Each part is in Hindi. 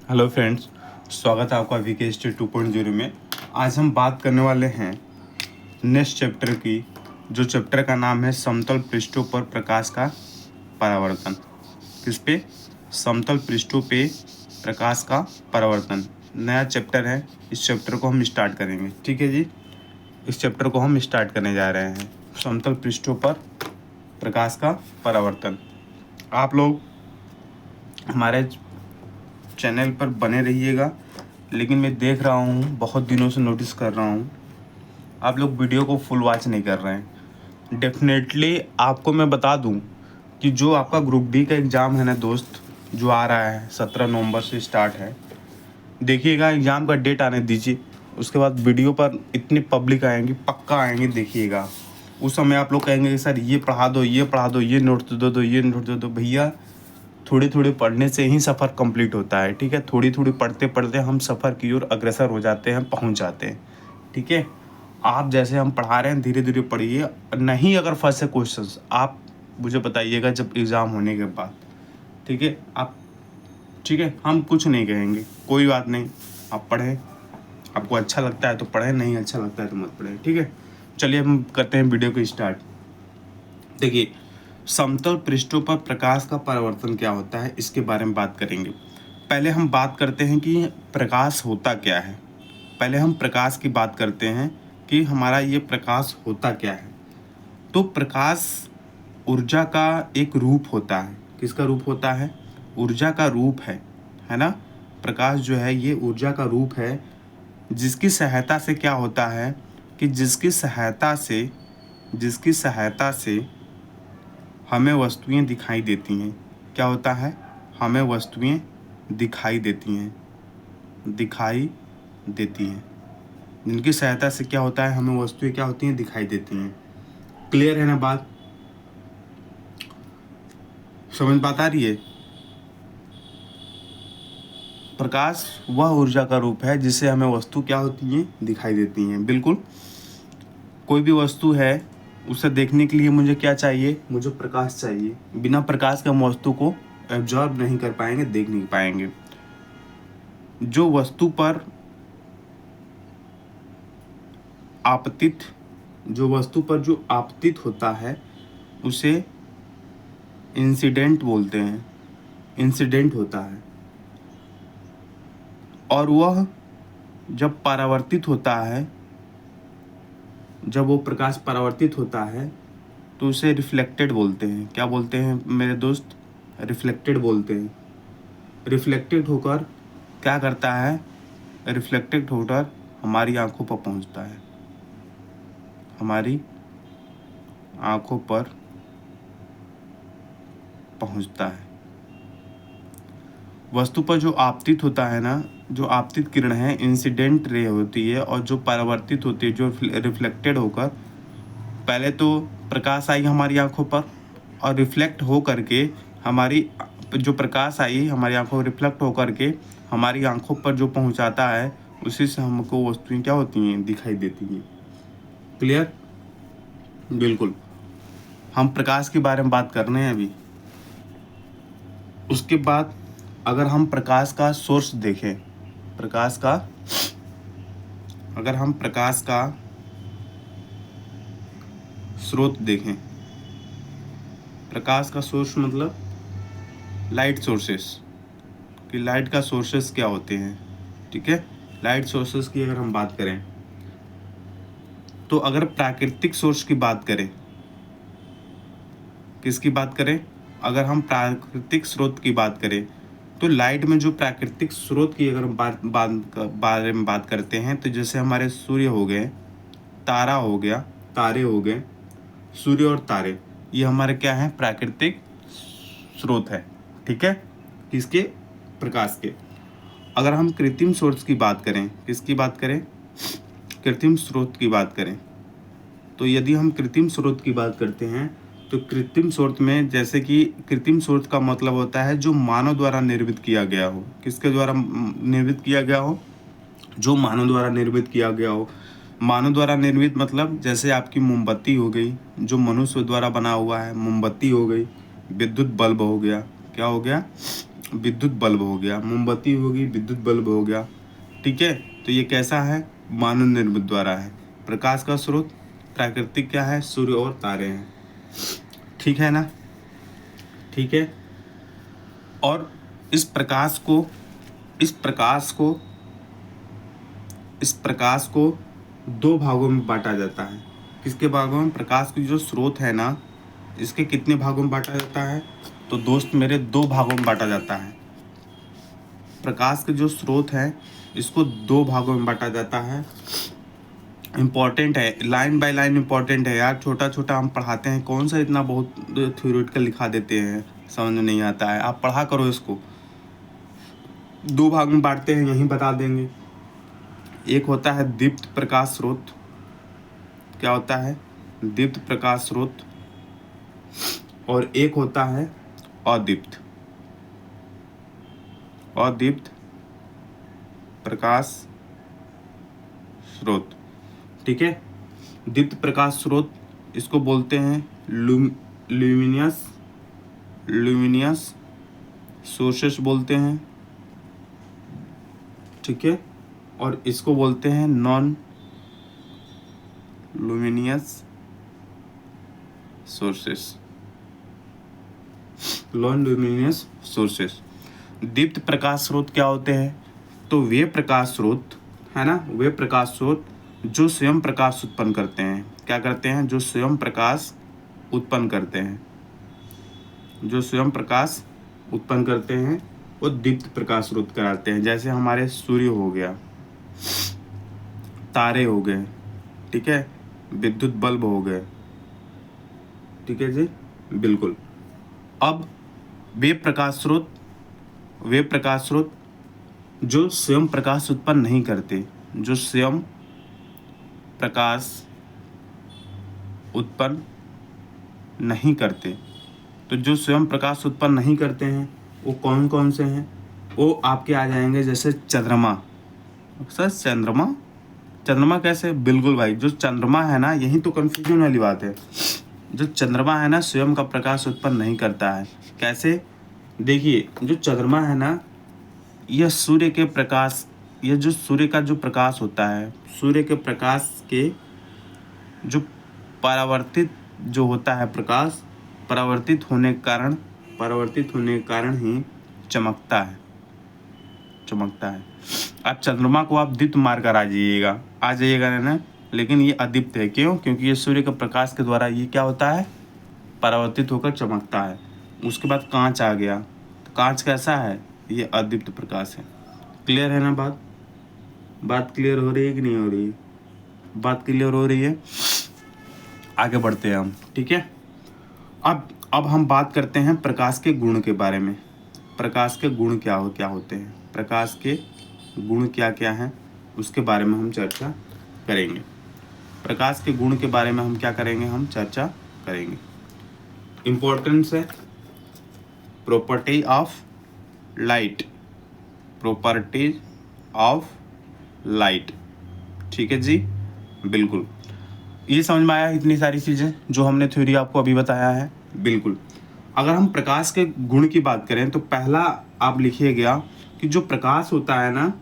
हेलो फ्रेंड्स, स्वागत है आपका वीके 2.0 में। आज हम बात करने वाले हैं नेक्स्ट चैप्टर की, जो चैप्टर का नाम है समतल पृष्ठों पर प्रकाश का परावर्तन। किस पे? समतल पृष्ठों पे प्रकाश का परावर्तन। नया चैप्टर है, इस चैप्टर को हम स्टार्ट करेंगे। ठीक है जी, इस चैप्टर को हम स्टार्ट करने जा रहे हैं, समतल पृष्ठों पर प्रकाश का परावर्तन। आप लोग हमारे चैनल पर बने रहिएगा। लेकिन मैं देख रहा हूँ, बहुत दिनों से नोटिस कर रहा हूँ, आप लोग वीडियो को फुल वॉच नहीं कर रहे हैं। डेफिनेटली आपको मैं बता दूँ कि जो आपका ग्रुप डी का एग्ज़ाम है ना दोस्त, जो आ रहा है 17 नवंबर से स्टार्ट है, देखिएगा एग्ज़ाम का डेट आने दीजिए। उसके बाद वीडियो पर इतनी पब्लिक आएंगी, पक्का आएंगी, देखिएगा। उस समय आप लोग कहेंगे कि सर ये पढ़ा दो, ये पढ़ा दो, ये नोट दो, ये नोट दो। भैया थोड़ी थोड़ी पढ़ने से ही सफ़र कंप्लीट होता है। ठीक है, थोड़ी थोड़ी पढ़ते पढ़ते हम सफ़र की ओर अग्रसर हो जाते हैं, पहुंच जाते हैं। ठीक है, आप जैसे हम पढ़ा रहे हैं धीरे धीरे पढ़िए। नहीं अगर फंसे से क्वेश्चंस आप मुझे बताइएगा जब एग्ज़ाम होने के बाद। ठीक है, आप ठीक है, हम कुछ नहीं कहेंगे, कोई बात नहीं। आप पढ़ें, आपको अच्छा लगता है तो पढ़ें, नहीं अच्छा लगता है तो मत पढ़ें। ठीक है, चलिए हम करते हैं वीडियो को स्टार्ट। देखिए, समतल पृष्ठों पर प्रकाश का परावर्तन क्या होता है, इसके बारे में बात करेंगे। पहले हम बात करते हैं कि प्रकाश होता क्या है। पहले हम प्रकाश की बात करते हैं कि हमारा ये प्रकाश होता क्या है। तो प्रकाश ऊर्जा का एक रूप होता है। किसका रूप होता है? ऊर्जा का रूप है ना। प्रकाश जो है ये ऊर्जा का रूप है, जिसकी सहायता से क्या होता है कि जिसकी सहायता से हमें वस्तुएं दिखाई देती हैं। क्या होता है? हमें वस्तुएं दिखाई देती हैं, जिनकी सहायता से क्या होता है, हमें वस्तुएं क्या होती हैं, दिखाई देती हैं। क्लियर है ना बात? समझ बात आ रही है? प्रकाश वह ऊर्जा का रूप है जिससे हमें वस्तु क्या होती हैं, दिखाई देती हैं। बिल्कुल, कोई भी वस्तु है, उसे देखने के लिए मुझे क्या चाहिए? मुझे प्रकाश चाहिए। बिना प्रकाश के हम वस्तु को एब्जॉर्ब नहीं कर पाएंगे, देख नहीं पाएंगे। जो वस्तु पर आपतित होता है उसे इंसिडेंट बोलते हैं, इंसिडेंट होता है। और वह जब परावर्तित होता है, जब वो प्रकाश परावर्तित होता है तो उसे रिफ्लेक्टेड बोलते हैं। क्या बोलते हैं मेरे दोस्त? रिफ्लेक्टेड बोलते हैं। रिफ्लेक्टेड होकर क्या करता है? रिफ्लेक्टेड होकर हमारी आंखों पर पहुंचता है, हमारी आंखों पर पहुंचता है। वस्तु पर जो आपतित होता है ना, जो आपतित किरण है, इंसिडेंट रे होती है, और जो परावर्तित होती है, जो रिफ्लेक्टेड होकर, पहले तो प्रकाश आई हमारी आंखों पर और रिफ्लेक्ट हो करके हमारी जो प्रकाश आई हमारी आंखों में रिफ्लेक्ट हो करके हमारी आंखों पर जो पहुंचाता है, उसी से हमको वस्तुएं क्या होती हैं, दिखाई देती हैं। क्लियर? बिल्कुल। हम प्रकाश के बारे में बात कर रहे हैं अभी। उसके बाद अगर हम प्रकाश का सोर्स देखें, अगर हम प्रकाश का स्रोत देखें, प्रकाश का सोर्स मतलब लाइट सोर्सेस, कि लाइट का सोर्सेस क्या होते हैं। ठीक है, लाइट सोर्सेस की अगर हम बात करें तो अगर प्राकृतिक सोर्स की बात करें, किसकी बात करें? अगर हम प्राकृतिक स्रोत की बात करें तो लाइट में जो प्राकृतिक स्रोत की अगर हम बारे में बात करते हैं, तो जैसे हमारे सूर्य हो गए, तारे हो गए, सूर्य और तारे, ये हमारे क्या है? प्राकृतिक स्रोत है। ठीक है, किसके? प्रकाश के। अगर हम कृत्रिम सोर्स की बात करें, किसकी बात करें? कृत्रिम स्रोत की बात करें, तो यदि हम कृत्रिम स्रोत की बात करते हैं तो कृत्रिम स्रोत में, जैसे कि कृत्रिम स्रोत का मतलब होता है जो मानव द्वारा निर्मित किया गया हो। किसके द्वारा निर्मित किया गया हो? जो मानव द्वारा निर्मित किया गया हो। मानव द्वारा निर्मित मतलब जैसे आपकी मोमबत्ती हो गई, जो मनुष्य द्वारा बना हुआ है, मोमबत्ती हो गई, विद्युत बल्ब हो गया, क्या हो गया? विद्युत बल्ब हो गया, मोमबत्ती होगी, विद्युत बल्ब हो गया। ठीक है, तो ये कैसा है, मानव निर्मित द्वारा है। प्रकाश का स्रोत प्राकृतिक क्या है, सूर्य और तारे हैं। ठीक है ना, ठीक है। और इस प्रकाश को इस प्रकाश को इस प्रकाश को दो भागों में बांटा जाता है। किसके भागों में, प्रकाश की जो स्रोत है ना, इसके कितने भागों में बांटा जाता है, तो दोस्त मेरे दो भागों में बांटा जाता है। प्रकाश के जो स्रोत है इसको दो भागों में बांटा जाता है। इम्पॉर्टेंट है, लाइन बाय लाइन इम्पॉर्टेंट है यार, छोटा छोटा हम पढ़ाते हैं, कौन सा इतना बहुत थ्योरेटिकल लिखा देते हैं, समझ में नहीं आता है। आप पढ़ा करो इसको। दो भाग में बांटते हैं, यहीं बता देंगे। एक होता है दीप्त प्रकाश स्रोत। क्या होता है, दीप्त प्रकाश स्रोत। और एक होता है अदीप्त प्रकाश स्रोत। ठीक है, दीप्त प्रकाश स्रोत इसको बोलते हैं ल्यूमिनियस सोर्सेस बोलते हैं। ठीक है, और इसको बोलते हैं नॉन लुमिनियस सोर्सेस। दीप्त प्रकाश स्रोत क्या होते हैं, तो वे प्रकाश स्रोत है ना, वे प्रकाश स्रोत जो स्वयं प्रकाश उत्पन्न करते हैं। क्या करते हैं, जो स्वयं प्रकाश उत्पन्न करते हैं, जो स्वयं प्रकाश उत्पन्न करते हैं वो दीप्त प्रकाश स्रोत कहलाते हैं। जैसे हमारे सूर्य हो गया, तारे हो गए, ठीक है, विद्युत बल्ब हो गए। ठीक है जी, बिल्कुल। अब वे प्रकाश स्रोत जो स्वयं प्रकाश उत्पन्न नहीं करते, जो स्वयं प्रकाश उत्पन्न नहीं करते, तो जो स्वयं प्रकाश उत्पन्न नहीं करते हैं वो कौन कौन से हैं, वो आपके आ जाएंगे। जैसे चंद्रमा। सर चंद्रमा कैसे, बिल्कुल भाई, जो चंद्रमा है ना, यही तो कन्फ्यूजन वाली बात है। जो चंद्रमा है ना स्वयं का प्रकाश उत्पन्न नहीं करता है। कैसे, देखिए, जो चंद्रमा है ना, यह सूर्य के प्रकाश, यह जो सूर्य का जो प्रकाश होता है, सूर्य के प्रकाश के जो परावर्तित जो होता है प्रकाश, परावर्तित होने के कारण ही चमकता है। अब चंद्रमा को आप दीप्त मार कर आ जाइएगा ना, लेकिन ये अदीप्त है। क्यों, क्योंकि ये सूर्य के प्रकाश के द्वारा ये क्या होता है, परावर्तित होकर चमकता है। उसके बाद कांच आ गया, तो कांच कैसा है, ये अदीप्त प्रकाश है। क्लियर है ना बात क्लियर हो रही है कि नहीं हो रही है, बात क्लियर हो रही है। आगे बढ़ते हैं हम, ठीक है। अब हम बात करते हैं प्रकाश के गुण के बारे में। प्रकाश के गुण क्या होते हैं, प्रकाश के गुण क्या क्या हैं, उसके बारे में हम चर्चा करेंगे। प्रकाश के गुण के बारे में हम क्या करेंगे, हम चर्चा करेंगे। इम्पोर्टेंस है प्रॉपर्टीज ऑफ लाइट। ठीक है जी, बिल्कुल। ये समझ में आया इतनी सारी चीज़ें जो हमने थ्योरी आपको अभी बताया है, बिल्कुल। अगर हम प्रकाश के गुण की बात करें तो पहला आप लिखिएगा कि जो प्रकाश होता है ना,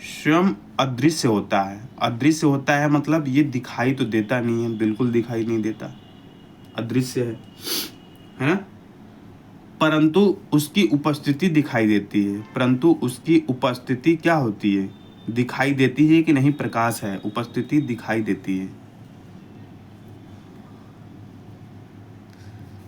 स्वयं अदृश्य होता है। अदृश्य होता है मतलब ये दिखाई तो देता नहीं है, बिल्कुल दिखाई नहीं देता, अदृश्य है ना, परंतु उसकी उपस्थिति दिखाई देती है। परंतु उसकी उपस्थिति क्या होती है, दिखाई देती है कि नहीं, प्रकाश है, उपस्थिति दिखाई देती है।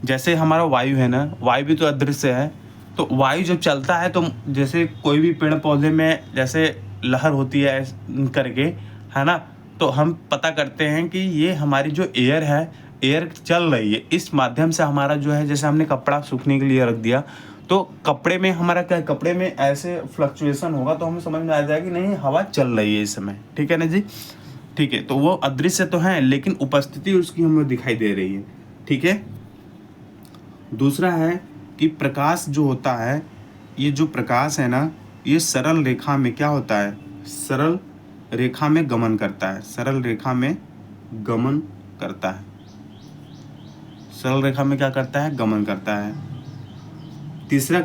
जैसे हमारा वायु है ना, वायु भी तो अदृश्य है। तो वायु जब चलता है तो जैसे कोई भी पेड़ पौधे में जैसे लहर होती है करके, है ना, तो हम पता करते हैं कि ये हमारी जो एयर है, एयर चल रही है, इस माध्यम से हमारा जो है, जैसे हमने कपड़ा सूखने के लिए रख दिया तो कपड़े में हमारा क्या है, कपड़े में ऐसे फ्लक्चुएशन होगा तो हमें समझ में आ जाएगा कि नहीं, हवा चल रही है इस समय। ठीक है ना जी, ठीक है। तो वो अदृश्य तो है लेकिन उपस्थिति उसकी हमें दिखाई दे रही है। ठीक है। दूसरा है कि प्रकाश जो होता है, ये जो प्रकाश है ना, ये सरल रेखा में क्या होता है, सरल रेखा में गमन करता है। सरल रेखा में गमन करता है। सरल रेखा में क्या करता है, गमन करता है। तीसरा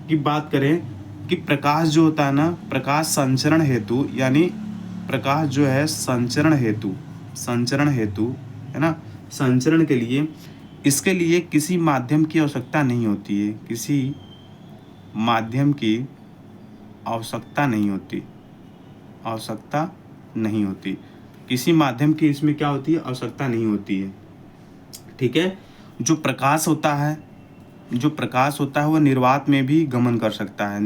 की बात करें कि प्रकाश जो होता है ना, प्रकाश संचरण हेतु, यानी प्रकाश जो है संचरण हेतु है ना, संचरण के लिए, इसके लिए किसी माध्यम की आवश्यकता नहीं होती है, किसी माध्यम की आवश्यकता नहीं होती, किसी माध्यम की इसमें क्या होती है, आवश्यकता नहीं होती है। ठीक है। जो प्रकाश होता है वह निर्वात में भी गमन कर सकता है,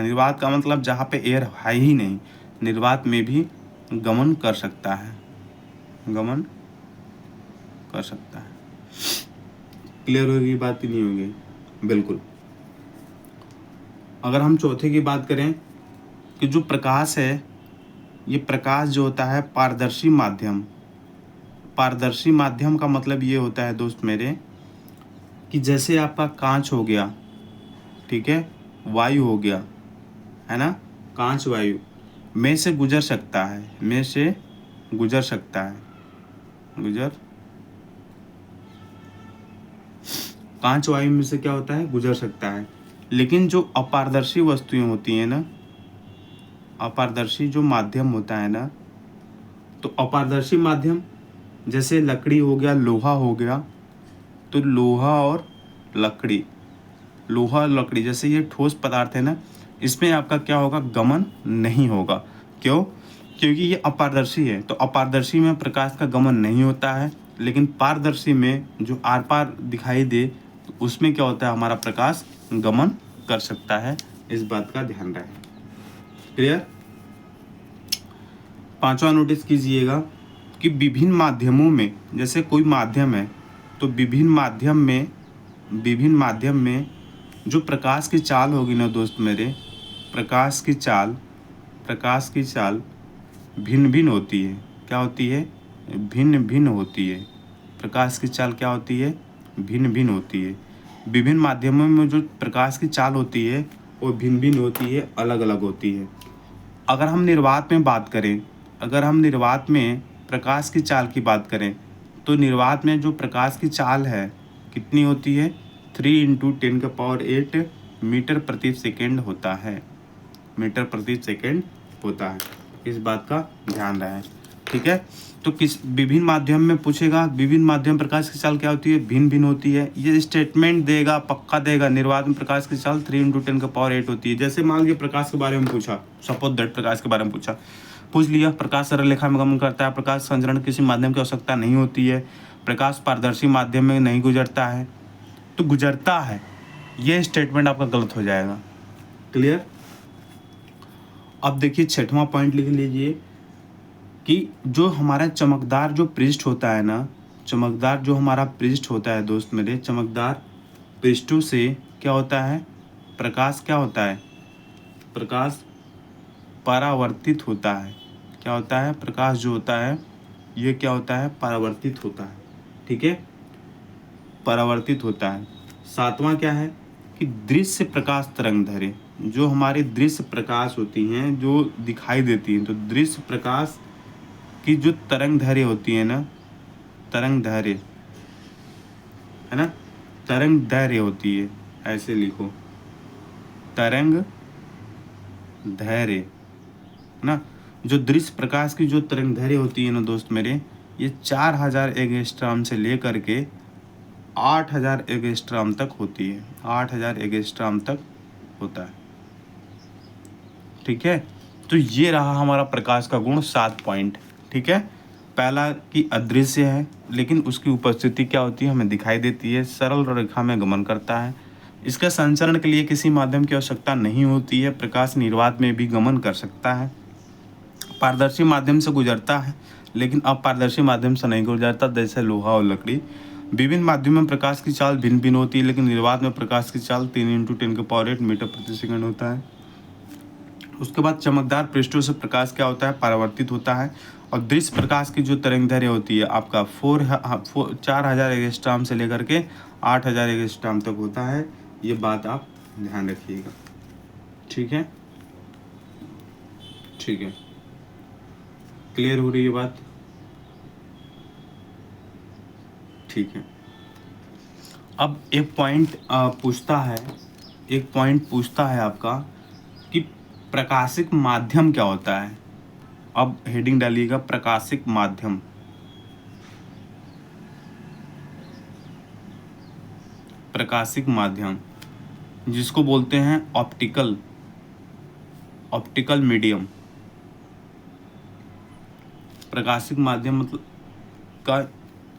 निर्वात का मतलब जहाँ पे एयर है ही नहीं, निर्वात में भी गमन कर सकता है। क्लियर होगी बात कि नहीं होगी? बिल्कुल। अगर हम चौथे की बात करें कि जो प्रकाश है, ये प्रकाश जो होता है पारदर्शी माध्यम का मतलब ये होता है दोस्त मेरे कि जैसे आपका कांच हो गया, ठीक है, वायु हो गया, है ना, कांच वायु में से गुजर सकता है, कांच वायु में से क्या होता है, गुजर सकता है। लेकिन जो अपारदर्शी वस्तुएं होती हैं ना, अपारदर्शी जो माध्यम होता है ना, तो अपारदर्शी माध्यम जैसे लकड़ी हो गया, लोहा हो गया, तो लोहा और लकड़ी जैसे ये ठोस पदार्थ है ना, इसमें आपका क्या होगा, गमन नहीं होगा। क्यों? क्योंकि ये अपारदर्शी है, तो अपारदर्शी में प्रकाश का गमन नहीं होता है, लेकिन पारदर्शी में जो आर पार दिखाई दे, तो उसमें क्या होता है, हमारा प्रकाश गमन कर सकता है। इस बात का ध्यान रहे। क्लियर? पांचवा नोटिस कीजिएगा कि विभिन्न माध्यमों में, जैसे कोई माध्यम है तो विभिन्न माध्यम में जो प्रकाश की चाल होगी ना दोस्त मेरे, प्रकाश की चाल भिन्न भिन्न होती है। क्या होती है? भिन्न भिन्न होती है। प्रकाश की चाल क्या होती है? भिन्न भिन्न होती है। विभिन्न माध्यमों में जो प्रकाश की चाल होती है वो भिन्न भिन्न होती है, अलग अलग होती है। अगर हम निर्वात में प्रकाश की चाल की बात करें, तो निर्वात में जो प्रकाश की चाल है कितनी होती है? 3 × 10⁸ मीटर प्रति सेकेंड होता है, इस बात का ध्यान रहे। ठीक है। तो किस विभिन्न माध्यम में पूछेगा, विभिन्न माध्यम प्रकाश की चाल क्या होती है? भिन्न भिन्न होती है। ये स्टेटमेंट देगा, पक्का देगा। निर्वात में प्रकाश की चाल 3 × 10⁸ होती है। जैसे मान लीजिए प्रकाश के बारे में पूछा, सपोज दैट प्रकाश के बारे में पूछ लिया, प्रकाश सरल रेखा में गमन करता है, प्रकाश संचरण किसी माध्यम की आवश्यकता नहीं होती है, प्रकाश पारदर्शी माध्यम में नहीं गुजरता है, तो गुजरता है, ये स्टेटमेंट आपका गलत हो जाएगा। क्लियर? अब देखिए छठवां पॉइंट लिख लीजिए कि जो हमारा चमकदार जो पृष्ठ होता है ना, चमकदार जो हमारा पृष्ठ होता है दोस्त मेरे, चमकदार पृष्ठों से क्या होता है? प्रकाश क्या होता है? प्रकाश परावर्तित होता है। क्या होता है? प्रकाश जो होता है ये क्या होता है? परावर्तित होता है। ठीक है, परावर्तित होता है। सातवां क्या है कि दृश्य प्रकाश तरंग दैर्घ्य, जो हमारी दृश्य प्रकाश होती हैं, जो दिखाई देती हैं, तो दृश्य प्रकाश की जो तरंग दैर्घ्य होती है ना, तरंग दैर्घ्य है ना, तरंग दैर्घ्य होती है, ऐसे लिखो, तरंग दैर्घ्य है ना, जो दृश्य प्रकाश की जो तरंग दैर्घ्य होती है ना दोस्त मेरे, ये 4000 एंगस्ट्रॉम से लेकर के 8000 एंगस्ट्रॉम तक होती है, 8000 एंगस्ट्रॉम तक होता है। ठीक है, तो ये रहा हमारा प्रकाश का गुण 7 पॉइंट। ठीक है, पहला कि अदृश्य है, लेकिन उसकी उपस्थिति क्या होती है? हमें दिखाई देती है, सरल रेखा में गमन करता है, इसका संचरण के लिए किसी माध्यम की आवश्यकता नहीं होती है, प्रकाश निर्वात में भी गमन कर सकता है, पारदर्शी माध्यम से गुजरता है, लेकिन अपारदर्शी माध्यम से नहीं गुजरता, जैसे लोहा और लकड़ी। विभिन्न माध्यमों में प्रकाश की चाल भिन्न भिन्न होती है, लेकिन निर्वात में प्रकाश की चाल 3 × 10⁸ मीटर प्रति सेकंड होता है। उसके बाद चमकदार पृष्ठों से प्रकाश क्या होता है? परावर्तित होता है। और दृश्य प्रकाश की जो तरंग दैर्घ्य होती है आपका 4000 एंगस्ट्रॉम से लेकर के 8000 एंगस्ट्रॉम तक होता है। ये बात आप ध्यान रखिएगा। ठीक है, ठीक है, क्लियर हो रही है बात? ठीक है। अब एक पॉइंट पूछता है आपका कि प्रकाशिक माध्यम क्या होता है। अब हेडिंग डालिएगा प्रकाशिक माध्यम। प्रकाशिक माध्यम जिसको बोलते हैं ऑप्टिकल मीडियम। प्रकाशिक माध्यम मतलब का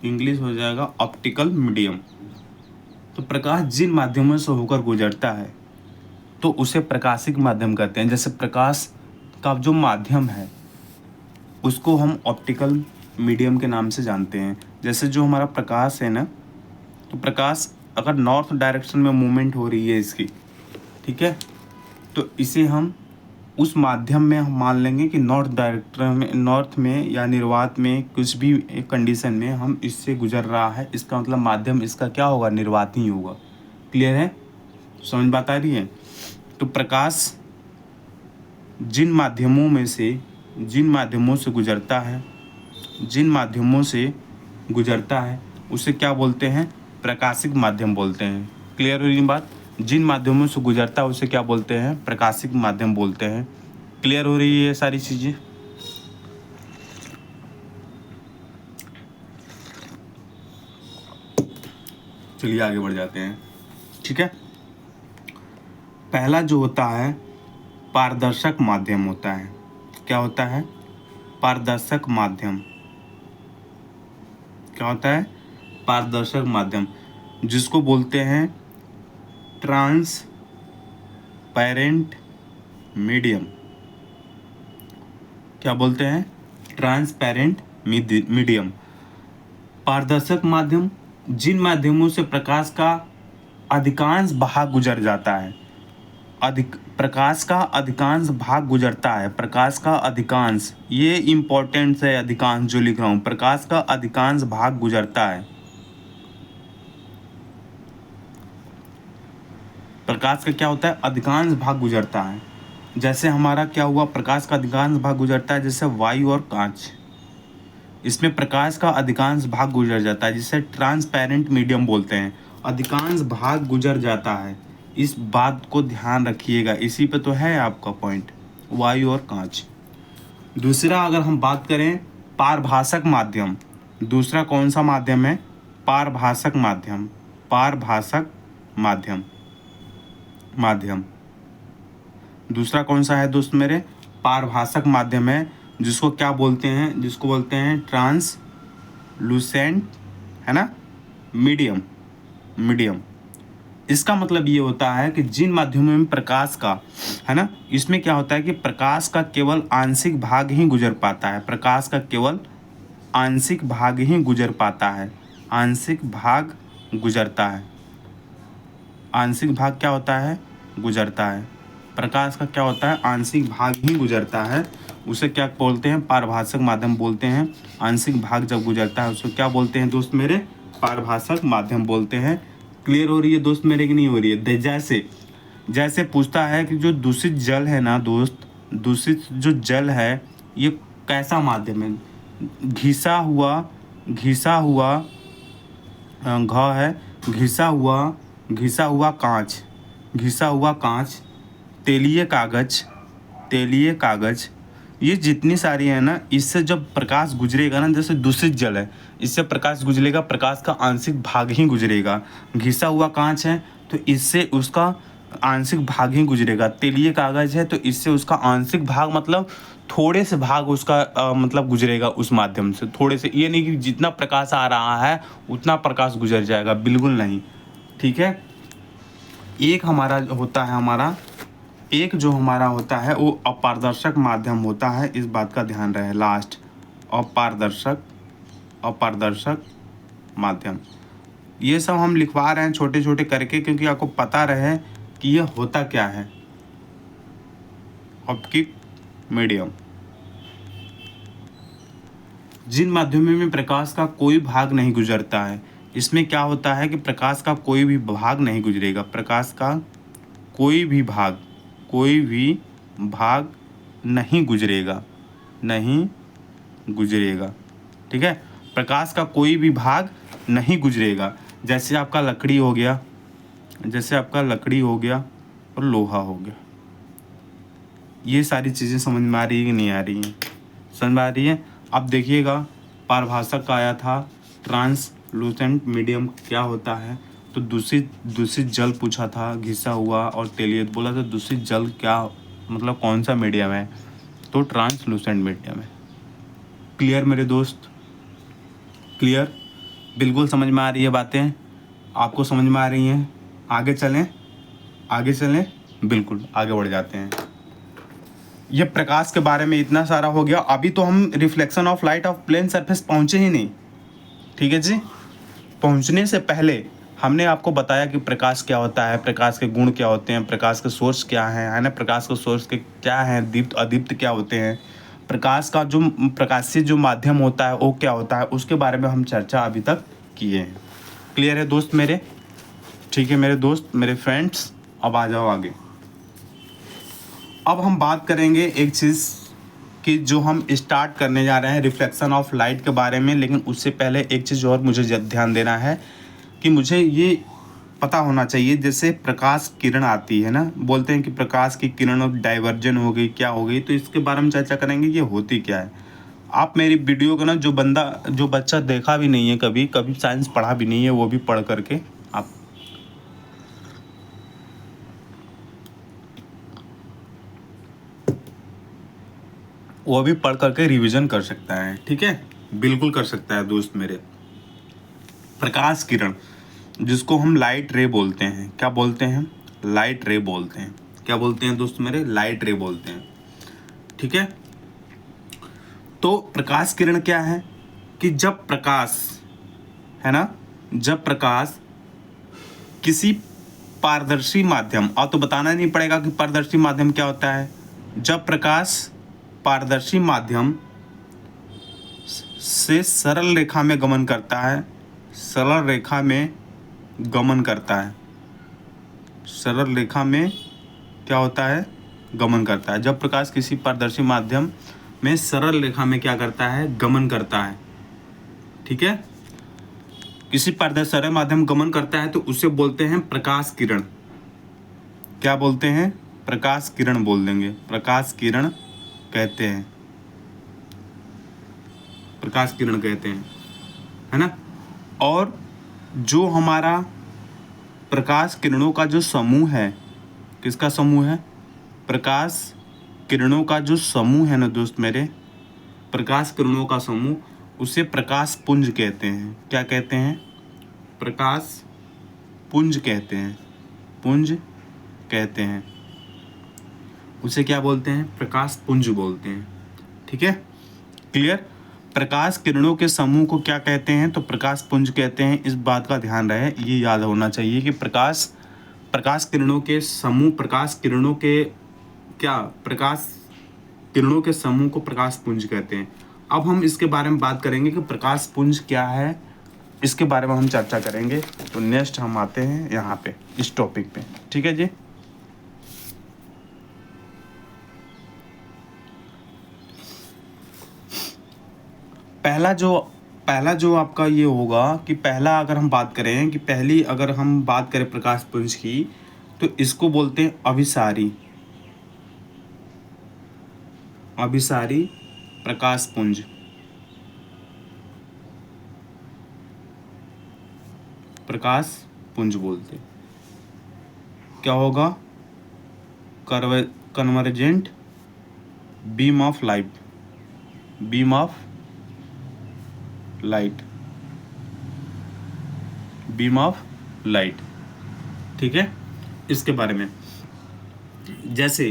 इंग्लिश हो जाएगा ऑप्टिकल मीडियम। तो प्रकाश जिन माध्यमों से होकर गुजरता है तो उसे प्रकाशिक माध्यम कहते हैं। जैसे प्रकाश का जो माध्यम है उसको हम ऑप्टिकल मीडियम के नाम से जानते हैं। जैसे जो हमारा प्रकाश है ना, तो प्रकाश अगर नॉर्थ डायरेक्शन में मूवमेंट हो रही है इसकी, ठीक है, तो इसे हम उस माध्यम में हम मान लेंगे कि नॉर्थ में या निर्वात में कुछ भी एक कंडीशन में हम इससे गुजर रहा है, इसका मतलब माध्यम इसका क्या होगा, निर्वात ही होगा। क्लियर है, समझ बात आ रही है। तो प्रकाश जिन माध्यमों से गुजरता है उसे क्या बोलते हैं, प्रकाशिक माध्यम बोलते हैं। क्लियर हुई बात। जिन माध्यमों से गुजरता है उसे क्या बोलते हैं, प्रकाशिक माध्यम बोलते हैं। क्लियर हो रही है ये सारी चीजें। चलिए आगे बढ़ जाते हैं, ठीक है। पहला जो होता है पारदर्शक माध्यम होता है। क्या होता है, पारदर्शक माध्यम। क्या होता है, पारदर्शक माध्यम, जिसको बोलते हैं ट्रांसपेरेंट मीडियम। क्या बोलते हैं, ट्रांसपेरेंट मीडियम। पारदर्शक माध्यम जिन माध्यमों से प्रकाश का अधिकांश भाग गुजर जाता है। प्रकाश का अधिकांश भाग गुजरता है। प्रकाश का अधिकांश, ये इंपॉर्टेंट है, अधिकांश जो लिख रहा हूं, प्रकाश का अधिकांश भाग गुजरता है। प्रकाश का क्या होता है, अधिकांश भाग गुजरता है। जैसे हमारा क्या हुआ, प्रकाश का अधिकांश भाग गुजरता है, जैसे वायु और कांच, इसमें प्रकाश का अधिकांश भाग गुजर जाता है, जिसे ट्रांसपेरेंट मीडियम बोलते हैं। अधिकांश भाग गुजर जाता है, इस बात को ध्यान रखिएगा, इसी पे तो है आपका पॉइंट, वायु और कांच। दूसरा अगर हम बात करें पारभाषक माध्यम, दूसरा कौन सा माध्यम है, पारभाषक माध्यम। पारभाषक माध्यम दूसरा कौन सा है दोस्त मेरे, पारभाषक माध्यम है, जिसको क्या बोलते हैं, जिसको बोलते हैं ट्रांसलूसेंट, है ना, मीडियम। इसका मतलब ये होता है कि जिन माध्यमों में प्रकाश का, है ना, इसमें क्या होता है कि प्रकाश का केवल आंशिक भाग ही गुजर पाता है। प्रकाश का केवल आंशिक भाग ही गुजर पाता है, आंशिक भाग गुजरता है। आंशिक भाग क्या होता है, गुजरता है। प्रकाश का क्या होता है, आंशिक भाग ही गुजरता है, उसे क्या बोलते हैं, पारभाषक माध्यम बोलते हैं। आंशिक भाग जब गुजरता है उसको क्या बोलते हैं दोस्त मेरे, पारभाषक माध्यम बोलते हैं। क्लियर हो रही है दोस्त मेरे की नहीं हो रही है। जैसे पूछता है कि जो दूषित जल है ना दोस्त, दूषित जो जल है ये कैसा माध्यम है, घिसा हुआ घ है, घिसा हुआ कांच, तेलीय कागज, ये जितनी सारी है ना, इससे जब प्रकाश गुजरेगा ना, जैसे दूषित जल है, इससे प्रकाश गुजरेगा, प्रकाश का आंशिक भाग ही गुजरेगा। घिसा हुआ कांच है तो इससे उसका आंशिक भाग ही गुजरेगा। तेलीय कागज है तो इससे उसका आंशिक भाग मतलब थोड़े से भाग उसका मतलब गुजरेगा उस माध्यम से, थोड़े से, ये नहीं कि जितना प्रकाश आ रहा है उतना प्रकाश गुजर जाएगा, बिल्कुल नहीं, ठीक है। एक जो हमारा होता है वो अपारदर्शक माध्यम होता है, इस बात का ध्यान रहे। लास्ट अपारदर्शक माध्यम, ये सब हम लिखवा रहे हैं छोटे छोटे करके, क्योंकि आपको पता रहे कि ये होता क्या है। ऑप्टिक मीडियम जिन माध्यमों में प्रकाश का कोई भाग नहीं गुजरता है, इसमें क्या होता है कि प्रकाश का कोई भी भाग नहीं गुजरेगा। प्रकाश का कोई भी भाग नहीं गुजरेगा, ठीक है। प्रकाश का कोई भी भाग नहीं गुजरेगा। जैसे आपका लकड़ी हो गया, जैसे आपका लकड़ी हो गया और लोहा हो गया। ये सारी चीज़ें समझ में आ रही है कि नहीं आ रही हैं? समझ में आ रही है। अब देखिएगा, पारिभाषिक का आया था ट्रांसलूसेंट मीडियम क्या होता है, तो दूषित जल पूछा था, घिसा हुआ, और तेलियत बोला था दूषित जल क्या मतलब कौन सा मीडियम है, तो ट्रांसलूसेंट मीडियम है। क्लियर मेरे दोस्त? क्लियर? बिल्कुल समझ में आ रही है बातें? आपको समझ में आ रही हैं? आगे चलें, आगे चलें, बिल्कुल आगे बढ़ जाते हैं। ये प्रकाश के बारे में इतना सारा हो गया। अभी तो हम reflection of light of plane surface पहुँचे ही नहीं, ठीक है जी। पहुँचने से पहले हमने आपको बताया कि प्रकाश क्या होता है, प्रकाश के गुण क्या होते हैं, प्रकाश के सोर्स क्या हैं, है ना, प्रकाश के सोर्स के क्या हैं, दीप्त अदीप्त क्या होते हैं, प्रकाश का जो प्रकाशीय जो माध्यम होता है वो क्या होता है, उसके बारे में हम चर्चा अभी तक किए हैं। क्लियर है दोस्त मेरे? ठीक है मेरे दोस्त, मेरे फ्रेंड्स, अब आ जाओ आगे। अब हम बात करेंगे एक चीज़ कि जो हम स्टार्ट करने जा रहे हैं रिफ्लेक्शन ऑफ लाइट के बारे में, लेकिन उससे पहले एक चीज़ और मुझे ध्यान देना है कि मुझे ये पता होना चाहिए, जैसे प्रकाश किरण आती है ना, बोलते हैं कि प्रकाश की किरण डाइवर्जन हो गई, क्या हो गई, तो इसके बारे में चर्चा करेंगे ये होती क्या है। आप मेरी वीडियो को ना, जो बच्चा देखा भी नहीं है, कभी साइंस पढ़ा भी नहीं है, वो भी पढ़ करके आप रिवीजन कर सकता है, ठीक है, बिल्कुल कर सकता है दोस्त मेरे। प्रकाश किरण जिसको हम लाइट रे बोलते हैं, क्या बोलते हैं? लाइट रे बोलते हैं। क्या बोलते हैं दोस्त मेरे? लाइट रे बोलते हैं, ठीक है। तो प्रकाश किरण क्या है कि जब प्रकाश, है ना, जब प्रकाश किसी पारदर्शी माध्यम, अब तो बताना नहीं पड़ेगा कि पारदर्शी माध्यम क्या होता है। जब प्रकाश पारदर्शी माध्यम से सरल रेखा में गमन करता है, सरल रेखा में गमन करता है, सरल रेखा में क्या होता है? गमन करता है। जब प्रकाश किसी पारदर्शी माध्यम में सरल रेखा में क्या करता है? गमन करता है, ठीक है। किसी पारदर्शी सरल माध्यम गमन करता है तो उसे बोलते हैं प्रकाश किरण। क्या बोलते हैं? प्रकाश किरण बोल देंगे, प्रकाश किरण कहते हैं, प्रकाश किरण कहते हैं, है ना। और जो हमारा प्रकाश किरणों का जो समूह है, किसका समूह है? प्रकाश किरणों का जो समूह है ना दोस्त मेरे, प्रकाश किरणों का समूह, उसे प्रकाश पुंज कहते हैं। क्या कहते हैं? प्रकाश पुंज कहते हैं, पुंज कहते हैं, उसे क्या बोलते हैं? प्रकाश पुंज बोलते हैं, ठीक है। क्लियर? प्रकाश किरणों के समूह को क्या कहते हैं? तो प्रकाश पुंज कहते हैं। इस बात का ध्यान रहे, ये याद होना चाहिए कि प्रकाश किरणों के समूह, प्रकाश किरणों के क्या, प्रकाश किरणों के समूह को प्रकाश पुंज कहते हैं। अब हम इसके बारे में बात करेंगे कि प्रकाश पुंज क्या है, इसके बारे में हम चर्चा करेंगे। तो नेक्स्ट हम आते हैं यहाँ पे इस टॉपिक पे, ठीक है जी। पहला जो आपका ये होगा कि पहला अगर हम बात करें कि पहली अगर हम बात करें प्रकाश पुंज की, तो इसको बोलते हैं अभिसारी, अभिसारी प्रकाश पुंज, प्रकाश पुंज बोलते। क्या होगा? Convergent beam of light, beam of light, beam of light, ठीक है। इसके बारे में जैसे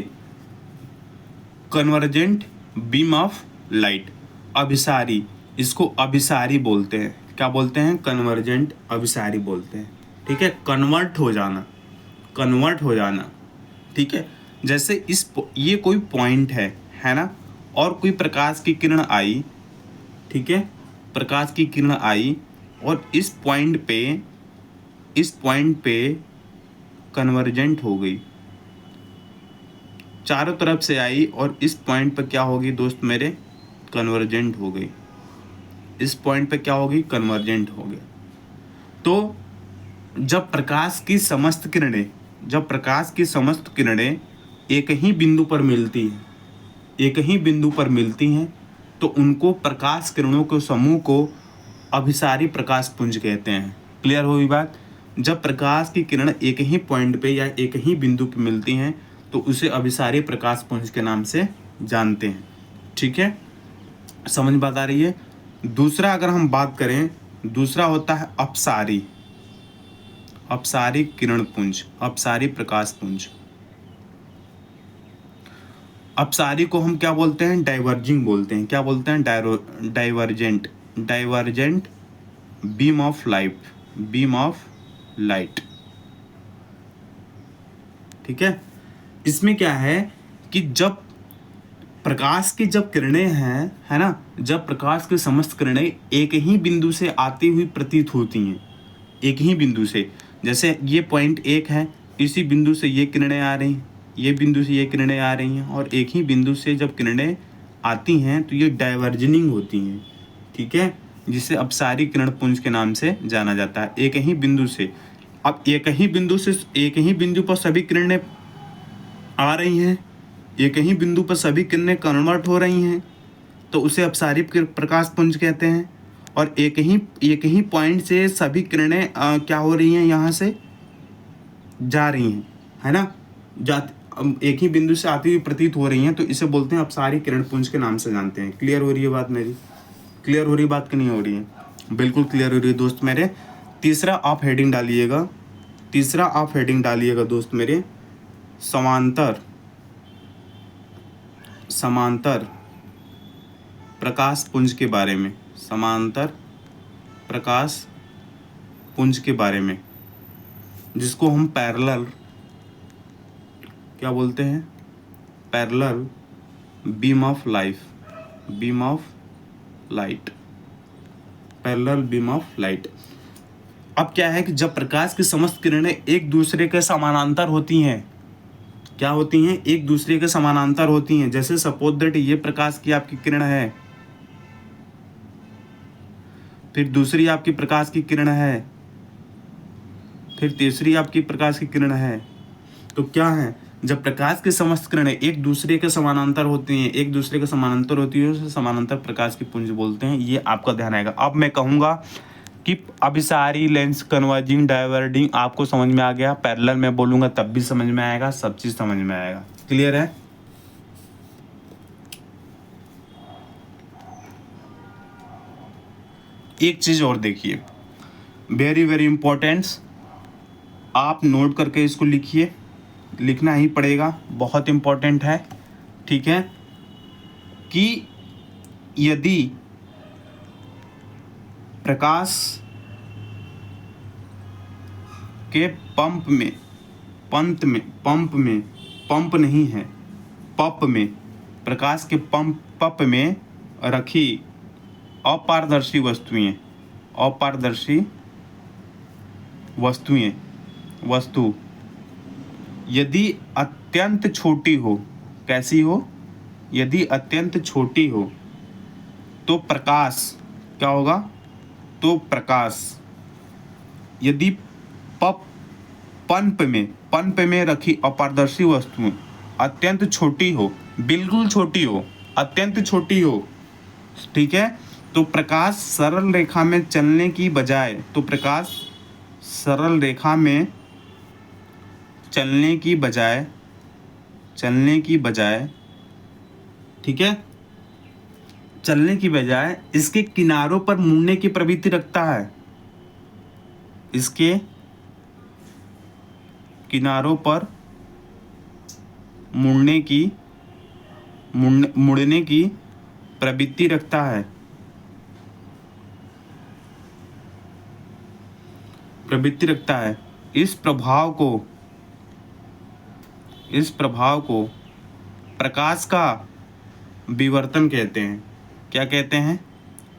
कन्वर्जेंट बीम ऑफ लाइट, अभिसारी, इसको अभिसारी बोलते हैं। क्या बोलते हैं? कन्वर्जेंट अभिसारी बोलते हैं, ठीक है। कन्वर्ट हो जाना, कन्वर्ट हो जाना, ठीक है। जैसे ये कोई पॉइंट है ना, और कोई प्रकाश की किरण आई, ठीक है, प्रकाश की किरण आई और इस पॉइंट पे कन्वर्जेंट हो गई, चारों तरफ से आई और इस पॉइंट पे क्या होगी दोस्त मेरे? कन्वर्जेंट हो गई। इस पॉइंट पे क्या होगी? कन्वर्जेंट हो गया। तो जब प्रकाश की समस्त किरणें एक ही बिंदु पर मिलती हैं तो उनको प्रकाश किरणों के समूह को अभिसारी प्रकाश पुंज कहते हैं। क्लियर हुई बात? जब प्रकाश की किरण एक ही पॉइंट पे या एक ही बिंदु पे मिलती हैं तो उसे अभिसारी प्रकाश पुंज के नाम से जानते हैं। ठीक है, समझ बात आ रही है? दूसरा अगर हम बात करें, दूसरा होता है अपसारी किरण पुंज, अपसारी प्रकाश पुंज। अपसारी को हम क्या बोलते हैं? डाइवर्जिंग बोलते हैं। क्या बोलते हैं? Divergent beam of light. ठीक है, इसमें क्या है कि जब प्रकाश की किरणें हैं, है ना, जब प्रकाश की समस्त किरणें एक ही बिंदु से आती हुई प्रतीत होती हैं, एक ही बिंदु से, जैसे ये पॉइंट 1 है, इसी बिंदु से ये किरणें आ रही हैं, ये बिंदु से ये किरणें आ रही हैं, और एक ही बिंदु से जब किरणें आती हैं तो ये डाइवर्जनिंग होती हैं। ठीक है, जिसे अपसारी किरण पुंज के नाम से जाना जाता है। एक ही बिंदु से, अब एक ही बिंदु पर सभी किरणें आ रही हैं, एक ही बिंदु पर सभी किरणें कन्वर्ट हो रही हैं तो उसे अपसारी प्रकाश पुंज कहते हैं। और एक ही पॉइंट से सभी किरणें क्या हो रही हैं, यहाँ से जा रही हैं, है ना, एक ही बिंदु से आती हुई प्रतीत हो रही हैं तो इसे बोलते हैं अपसारी किरण पुंज के नाम से जानते हैं। क्लियर हो रही है बात मेरी? क्लियर हो रही बात कि नहीं हो रही है? बिल्कुल क्लियर हो रही है दोस्त मेरे। तीसरा आप हेडिंग डालिएगा दोस्त मेरे, समांतर प्रकाश पुंज के बारे में, समांतर प्रकाश पुंज के बारे में, जिसको हम पैरेलल क्या बोलते हैं? Parallel beam of light. अब क्या है कि जब प्रकाश की समस्त किरणें एक दूसरे के समानांतर होती हैं, क्या होती हैं? एक दूसरे के समानांतर होती हैं। जैसे सपोज दैट ये प्रकाश की आपकी किरण है, फिर दूसरी आपकी प्रकाश की किरण है, फिर तीसरी आपकी प्रकाश की किरण है। तो क्या है, जब प्रकाश की समस्त किरणें एक दूसरे के समानांतर होती हैं, उसे समानांतर प्रकाश की पुंज बोलते हैं। ये आपका ध्यान आएगा। अब मैं कहूँगा कि अभिसारी, लेंस, कन्वर्जिंग, डाइवर्जिंग आपको समझ में आ गया। पैरेलल में बोलूँगा तब भी समझ में आएगा, सब चीज़ समझ में आएगा। क्लियर है? एक चीज़ और देखिए, वेरी वेरी इंपॉर्टेंट, आप नोट करके इसको लिखिए, लिखना ही पड़ेगा, बहुत इंपॉर्टेंट है। ठीक है, कि यदि प्रकाश के पंप में प्रकाश के पंप में रखी अपारदर्शी वस्तु यदि अत्यंत छोटी हो, कैसी हो? यदि अत्यंत छोटी हो तो प्रकाश क्या होगा? तो प्रकाश यदि पंप में रखी अपारदर्शी वस्तु अत्यंत छोटी हो, बिल्कुल छोटी हो, अत्यंत छोटी हो, ठीक है, तो प्रकाश सरल रेखा में चलने की बजाय ठीक है, चलने की बजाय इसके किनारों पर मुड़ने की प्रवृत्ति रखता है। इसके किनारों पर मुड़ने की प्रवृत्ति रखता है। इस प्रभाव को प्रकाश का विवर्तन कहते हैं। क्या कहते हैं?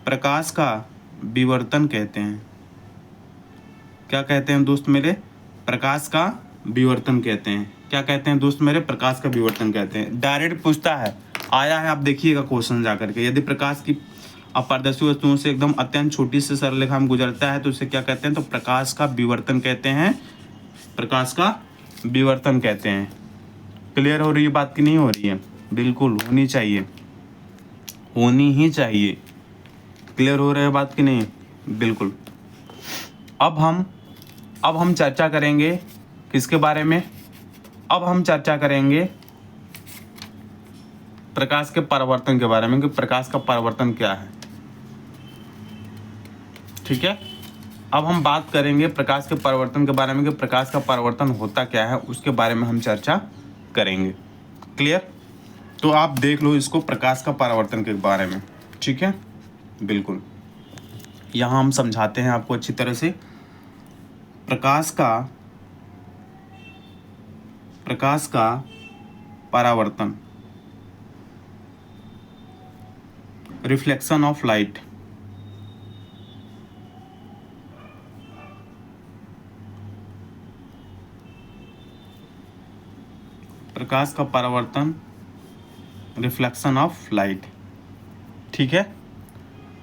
प्रकाश का विवर्तन कहते हैं। क्या कहते हैं दोस्त मेरे? प्रकाश का विवर्तन कहते हैं। क्या कहते हैं दोस्त मेरे? प्रकाश का विवर्तन कहते हैं। डायरेक्ट पूछता है, आया है, आप देखिएगा क्वेश्चन जाकर के। यदि प्रकाश की अपारदर्शी वस्तुओं से एकदम अत्यंत छोटी सी सरल रेखा में गुजरता है तो उसे क्या कहते हैं, तो प्रकाश का विवर्तन कहते हैं, प्रकाश का विवर्तन कहते हैं। क्लियर हो रही है बात कि नहीं हो रही है? बिल्कुल होनी चाहिए, होनी ही चाहिए। क्लियर हो रहा है बात कि नहीं? बिल्कुल। अब हम चर्चा करेंगे किसके बारे में? अब हम चर्चा करेंगे प्रकाश के परावर्तन के बारे में कि प्रकाश का परावर्तन क्या है। ठीक है, अब हम बात करेंगे प्रकाश के परावर्तन के बारे में कि प्रकाश का परावर्तन होता क्या है, उसके बारे में हम चर्चा करेंगे। क्लियर? तो आप देख लो इसको, प्रकाश का परावर्तन के बारे में। ठीक है, बिल्कुल। यहाँ हम समझाते हैं आपको अच्छी तरह से। प्रकाश का परावर्तन, रिफ्लेक्शन ऑफ लाइट, प्रकाश का परावर्तन, रिफ्लेक्शन ऑफ लाइट। ठीक है,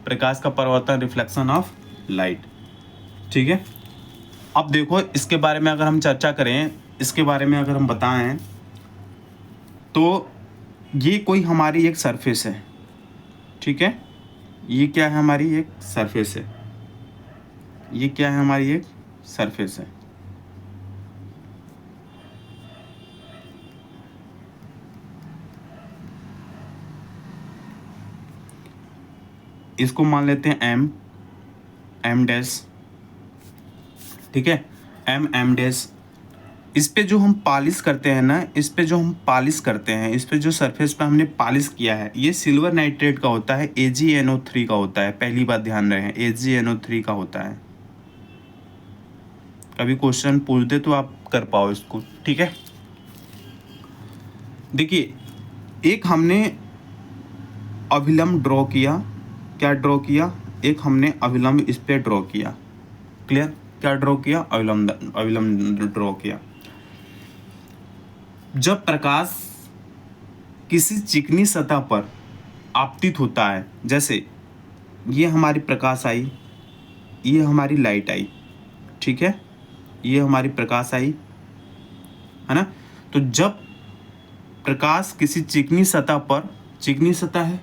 प्रकाश का परावर्तन, रिफ्लेक्शन ऑफ लाइट। ठीक है, अब देखो इसके बारे में अगर हम चर्चा करें, इसके बारे में अगर हम बताएं तो ये कोई हमारी एक सरफेस है। ठीक है, ये क्या है? हमारी एक सरफेस है। ये क्या है? हमारी एक सरफेस है। इसको मान लेते हैं एम डैश। ठीक है, एम डैश। इस पे जो हम पॉलिश करते हैं ना, इस पे जो हम पॉलिश करते हैं, इस पे जो सरफेस पे हमने पॉलिश किया है, ये सिल्वर नाइट्रेट का होता है, AgNO3 का होता है। पहली बात ध्यान रहे, AgNO3 का होता है। कभी क्वेश्चन पूछ दे तो आप कर पाओ इसको। ठीक है, देखिए एक हमने अभिलंब ड्रॉ किया। क्या ड्रॉ किया? एक हमने अभिलंब इस पे ड्रॉ किया। क्लियर? क्या ड्रॉ किया? अभिलंब ड्रॉ किया। जब प्रकाश किसी चिकनी सतह पर आपतित होता है, जैसे ये हमारी प्रकाश आई, ये हमारी लाइट आई। ठीक है, ये हमारी प्रकाश आई, है ना? तो जब प्रकाश किसी चिकनी सतह पर, चिकनी सतह है,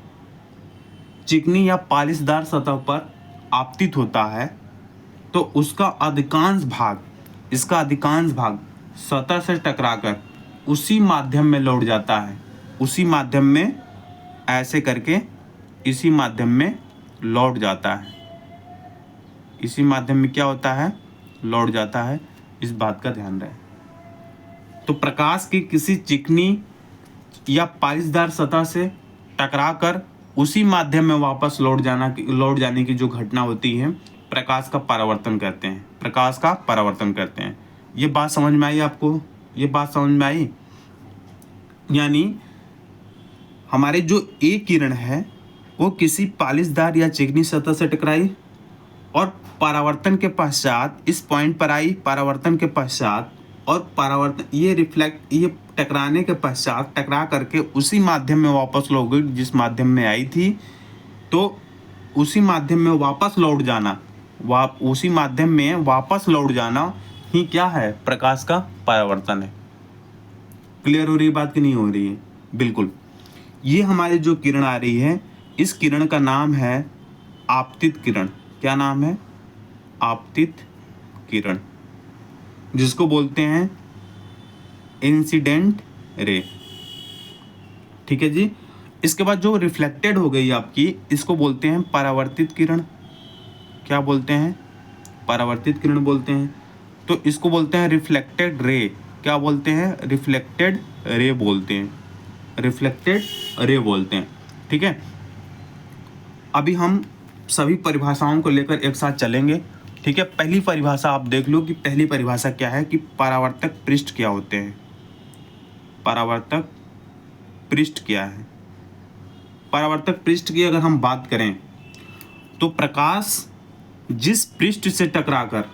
चिकनी या पालिशदार सतह पर आपतित होता है तो उसका अधिकांश भाग, इसका अधिकांश भाग सतह से टकराकर उसी माध्यम में लौट जाता है। उसी माध्यम में ऐसे करके इसी माध्यम में लौट जाता है। इसी माध्यम में क्या होता है? लौट जाता है। इस बात का ध्यान रहे। तो प्रकाश की किसी चिकनी या पालिशदार सतह से टकराकर उसी माध्यम में वापस लौट जाने की जो घटना होती है, प्रकाश का परावर्तन कहते हैं। प्रकाश का परावर्तन कहते हैं। ये बात समझ में आई आपको? ये बात समझ में आई? यानी हमारे जो ए किरण है वो किसी पालिशदार या चिकनी सतह से टकराई और परावर्तन के पश्चात इस पॉइंट पर आई, परावर्तन के पश्चात, और परावर्तन ये टकराने के पश्चात टकरा करके उसी माध्यम में वापस लौट गई जिस माध्यम में आई थी। तो उसी माध्यम में वापस लौट जाना, उसी माध्यम में वापस लौट जाना ही क्या है? प्रकाश का परावर्तन है। क्लियर हो रही है बात कि नहीं हो रही है? बिल्कुल। ये हमारी जो किरण आ रही है, इस किरण का नाम है आपतित किरण। क्या नाम है? आपतित किरण, जिसको बोलते हैं इंसिडेंट रे। ठीक है जी। इसके बाद जो रिफ्लेक्टेड हो गई आपकी, इसको बोलते हैं परावर्तित किरण। क्या बोलते हैं? परावर्तित किरण बोलते हैं। तो इसको बोलते हैं रिफ्लेक्टेड रे। क्या बोलते हैं? रिफ्लेक्टेड रे बोलते हैं। रिफ्लेक्टेड रे बोलते हैं। ठीक है, अभी हम सभी परिभाषाओं को लेकर एक साथ चलेंगे। ठीक है, पहली परिभाषा आप देख लो कि पहली परिभाषा क्या है कि परावर्तक पृष्ठ क्या होते हैं। परावर्तक पृष्ठ क्या है? परावर्तक पृष्ठ की अगर हम बात करें तो प्रकाश जिस पृष्ठ से टकराकर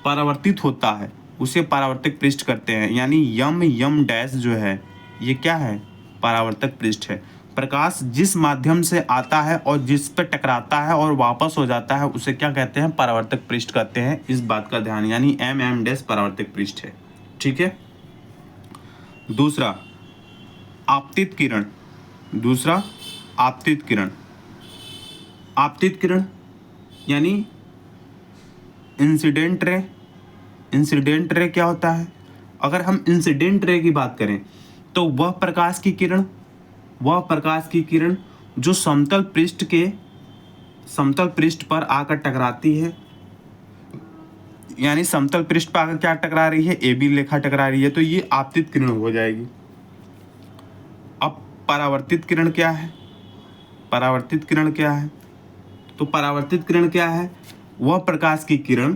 परावर्तित होता है उसे परावर्तक पृष्ठ करते हैं। यानी यम डैश जो है ये क्या है? परावर्तक पृष्ठ है। प्रकाश जिस माध्यम से आता है और जिस पे टकराता है और वापस हो जाता है उसे क्या कहते हैं? परावर्तक पृष्ठ कहते हैं। इस बात का ध्यान, यानी एम डैश परावर्तक पृष्ठ है। ठीक है। दूसरा आपतित किरण। दूसरा आपतित किरण। आपतित किरण यानी इंसिडेंट रे। इंसिडेंट रे क्या होता है? अगर हम इंसिडेंट रे की बात करें तो वह प्रकाश की किरण जो समतल पृष्ठ पर आकर टकराती है, यानी समतल पृष्ठ पर आकर क्या टकरा रही है? ए बी रेखा टकरा रही है, तो ये आपतित किरण हो जाएगी। अब परावर्तित किरण क्या है? परावर्तित किरण क्या है? तो परावर्तित किरण क्या है? वह प्रकाश की किरण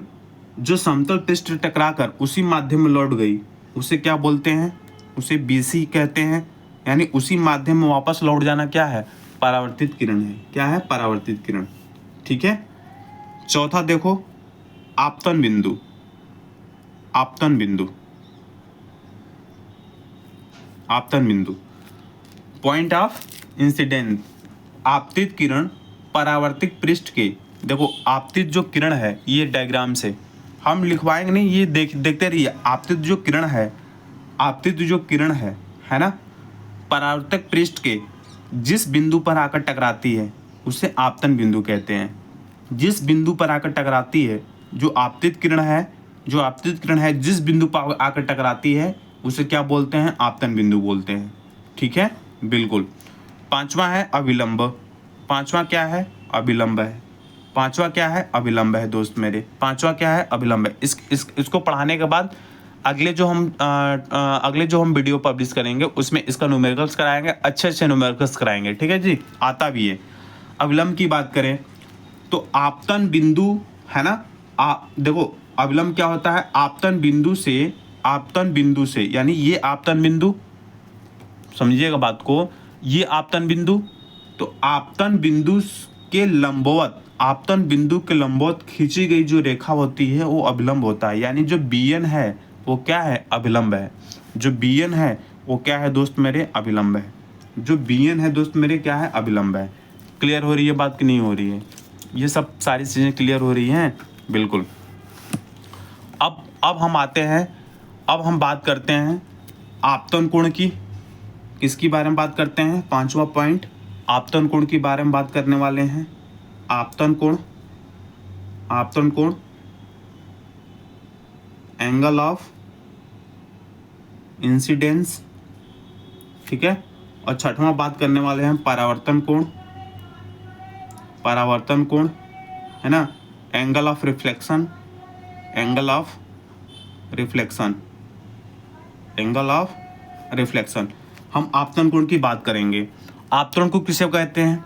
जो समतल पृष्ठ से टकराकर उसी माध्यम में लौट गई, उसे क्या बोलते हैं? उसे बीसी कहते हैं। यानी उसी माध्यम में वापस लौट जाना क्या है? परावर्तित किरण है। क्या है? परावर्तित किरण। ठीक है। चौथा देखो, आपतन बिंदु। आपतन बिंदु। आपतन बिंदु, पॉइंट ऑफ इंसिडेंस। आपतित किरण परावर्तित पृष्ठ के, देखो आपतित जो किरण है, ये डायग्राम से हम लिखवाएंगे नहीं, ये देखते रहिए। आपतित जो किरण है, आपतित जो किरण है ना, परावर्तक पृष्ठ के जिस बिंदु पर आकर टकराती है उसे आपतन बिंदु कहते हैं। जिस बिंदु पर आकर टकराती है, जो आपतित किरण है जिस बिंदु पर आकर टकराती है उसे क्या बोलते हैं? आपतन बिंदु बोलते हैं। ठीक है, बिल्कुल। पांचवा है अभिलंब। पांचवा क्या है? अभिलंब है। पांचवा क्या है? अभिलंब है दोस्त मेरे। पांचवा क्या है? अभिलंब है। इसको पढ़ाने के बाद अगले जो हम वीडियो पब्लिश करेंगे उसमें इसका न्यूमेरिकल्स कराएंगे, अच्छे न्यूमेरिकल्स कराएंगे। ठीक है जी, आता भी है। अभिलंब की बात करें तो आपतन बिंदु है ना, देखो अभिलंब क्या होता है? आपतन बिंदु से, यानी ये आपतन बिंदु, समझिएगा बात को, ये आपतन बिंदु, तो आपतन बिंदु के लंबवत खींची गई जो रेखा होती है वो अभिलंब होता है। यानी जो बीएन है वो क्या है? अभिलंब है। जो बीएन है वो क्या है दोस्त मेरे? अभिलंब है। जो बीएन है दोस्त मेरे क्या है? अभिलंब है। क्लियर हो रही है बात कि नहीं हो रही है? ये सब सारी चीज़ें क्लियर हो रही हैं? बिल्कुल। अब हम आते हैं, अब हम बात करते हैं आपतन कोण की। किसकी बारे में बात करते हैं? पांचवा पॉइंट, आपतन कोण के बारे में बात करने वाले हैं। आपतन कोण एंगल ऑफ इंसिडेंस। ठीक है। और छठवां बात करने वाले हैं परावर्तन कोण है ना, एंगल ऑफ रिफ्लेक्शन। हम आपतन कोण की बात करेंगे। आपतन को किसे कहते हैं?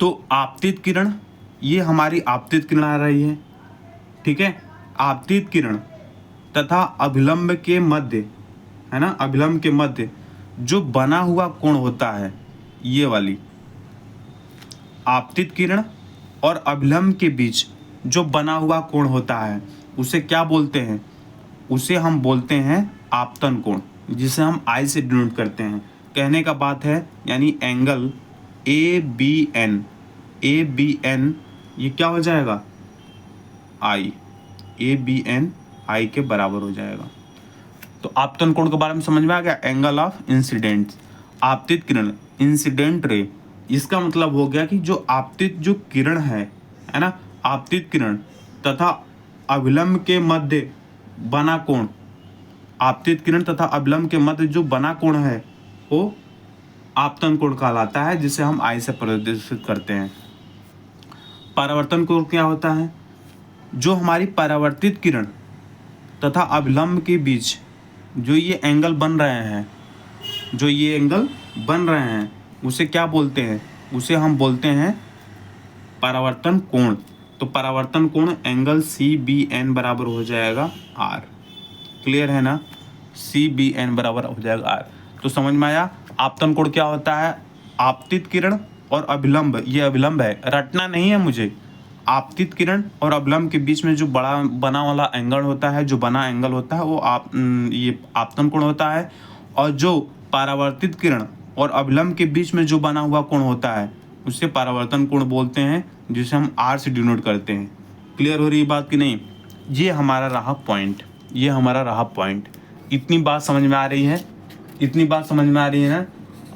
तो आपतित किरण, ये हमारी आपतित किरण आ रही है। ठीक है। आपतित किरण तथा अभिलंब के मध्य, है ना, अभिलंब के मध्य जो बना हुआ कोण होता है, ये वाली आपतित किरण और अभिलंब के बीच जो बना हुआ कोण होता है उसे क्या बोलते हैं? उसे हम बोलते हैं आपतन कोण, जिसे हम आई से डिनोट करते हैं। कहने का बात है, यानी एंगल ABN ये क्या हो जाएगा? आई। ABN आई के बराबर हो जाएगा। तो आपतन कोण के बारे में समझ में आ गया? एंगल ऑफ इंसिडेंट, आपतित किरण, इंसिडेंट रे, इसका मतलब हो गया कि जो आपतित जो किरण है ना, आपतित किरण तथा अभिलंब के मध्य बना कोण, आपतित किरण तथा अभिलंब के मध्य जो बना कोण है वो आपतन कोण कहलाता है, जिसे हम आई से प्रदर्शित करते हैं। परावर्तन कोण क्या होता है? जो हमारी परावर्तित किरण तथा अभिलंब के बीच जो ये एंगल बन रहे हैं उसे क्या बोलते हैं? उसे हम बोलते हैं परावर्तन कोण। तो परावर्तन कोण एंगल CBN बराबर हो जाएगा R। क्लियर है ना? CBN बराबर हो जाएगा R। तो समझ में आया आपतन कोण क्या होता है? आपतित किरण और अभिलंब, ये अभिलंब है, रटना नहीं है मुझे। आपतित किरण और अभिलंब के बीच में जो बड़ा बना वाला एंगल होता है, जो बना एंगल होता है वो ये आपतन कोण होता है। और जो परावर्तित किरण और अभिलंब के बीच में जो बना हुआ कोण होता है उसे परावर्तन कोण बोलते हैं, जिसे हम आर से डिनोट करते हैं। क्लियर हो रही है बात कि नहीं? ये हमारा रहा पॉइंट, ये हमारा रहा पॉइंट। इतनी बात समझ में आ रही है? इतनी बात समझ में आ रही है ना?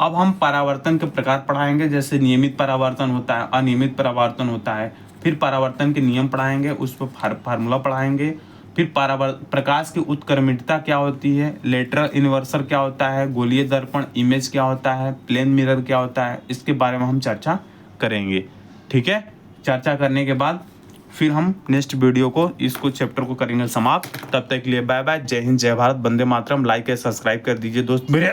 अब हम परावर्तन के प्रकार पढ़ाएंगे, जैसे नियमित परावर्तन होता है, अनियमित परावर्तन होता है, फिर परावर्तन के नियम पढ़ाएंगे, उस पर फार्मूला पढ़ाएंगे, फिर प्रकाश की उत्क्रमणिकता क्या होती है, लेटरल इन्वर्सर क्या होता है, गोलीय दर्पण इमेज क्या होता है, प्लेन मिरर क्या होता है, इसके बारे में हम चर्चा करेंगे। ठीक है, चर्चा करने के बाद फिर हम नेक्स्ट वीडियो को इसको चैप्टर को करेंगे समाप्त। तब तक के लिए बाय बाय, जय हिंद, जय भारत, वंदे मातरम। लाइक और सब्सक्राइब कर दीजिए दोस्त मेरे।